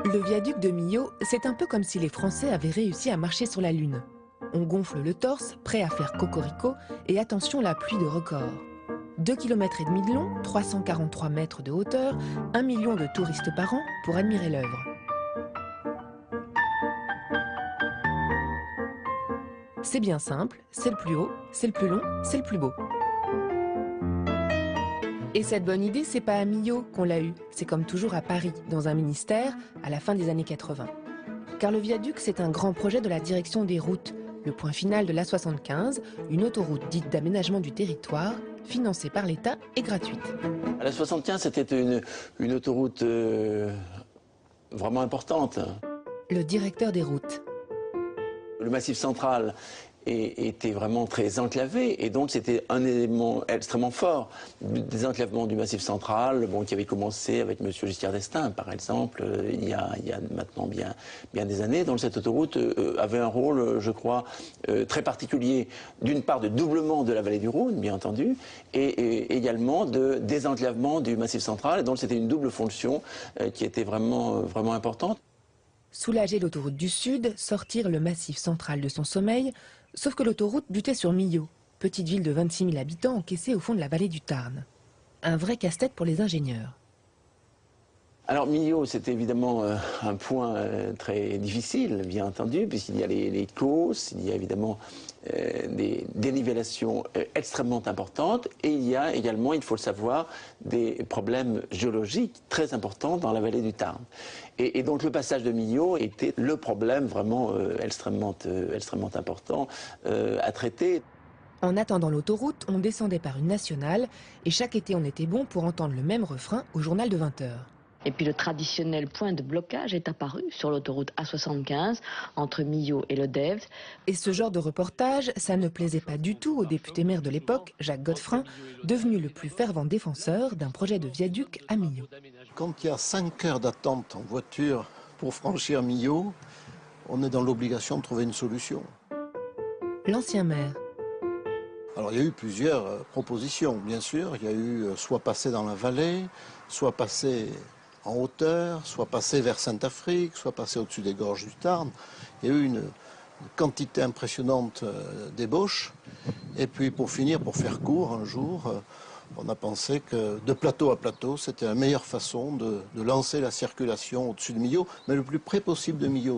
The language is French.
Le viaduc de Millau, c'est un peu comme si les Français avaient réussi à marcher sur la Lune. On gonfle le torse, prêt à faire cocorico, et attention la pluie de record. 2,5 km de long, 343 mètres de hauteur, 1 million de touristes par an pour admirer l'œuvre. C'est bien simple, c'est le plus haut, c'est le plus long, c'est le plus beau. Et cette bonne idée, c'est pas à Millau qu'on l'a eue, c'est comme toujours à Paris, dans un ministère, à la fin des années 80. Car le viaduc, c'est un grand projet de la direction des routes, le point final de l'A75, une autoroute dite d'aménagement du territoire, financée par l'État et gratuite. L'A75, c'était une autoroute vraiment importante. Le directeur des routes. Le Massif central était vraiment très enclavé et donc c'était un élément extrêmement fort. Le désenclavement du Massif central, qui avait commencé avec M. Giscard d'Estaing, par exemple, il y a maintenant bien des années, dont cette autoroute avait un rôle, je crois, très particulier, d'une part de doublement de la vallée du Rhône, bien entendu, et également de désenclavement du Massif central, et donc c'était une double fonction qui était vraiment importante. Soulager l'autoroute du Sud, sortir le Massif central de son sommeil, sauf que l'autoroute butait sur Millau, petite ville de 26 000 habitants encaissée au fond de la vallée du Tarn. Un vrai casse-tête pour les ingénieurs. Alors Millau, c'est évidemment un point très difficile, bien entendu, puisqu'il y a les causses, il y a évidemment des dénivellations extrêmement importantes, et il y a également, il faut le savoir, des problèmes géologiques très importants dans la vallée du Tarn. Et donc le passage de Millau était le problème vraiment extrêmement important à traiter. En attendant l'autoroute, on descendait par une nationale, et chaque été on était bon pour entendre le même refrain au journal de 20 h. Et puis le traditionnel point de blocage est apparu sur l'autoroute A75 entre Millau et le Dèvres. Et ce genre de reportage, ça ne plaisait pas du tout au député maire de l'époque, Jacques Godefroy, devenu le plus fervent défenseur d'un projet de viaduc à Millau. Quand il y a 5 heures d'attente en voiture pour franchir Millau, on est dans l'obligation de trouver une solution. L'ancien maire. Alors il y a eu plusieurs propositions, bien sûr. Il y a eu soit passer dans la vallée, soit passer en hauteur, soit passer vers Saint-Afrique, soit passer au-dessus des gorges du Tarn. Il y a eu une quantité impressionnante d'ébauches. Et puis pour finir, pour faire court, un jour, on a pensé que de plateau à plateau, c'était la meilleure façon de lancer la circulation au-dessus de Millau, mais le plus près possible de Millau.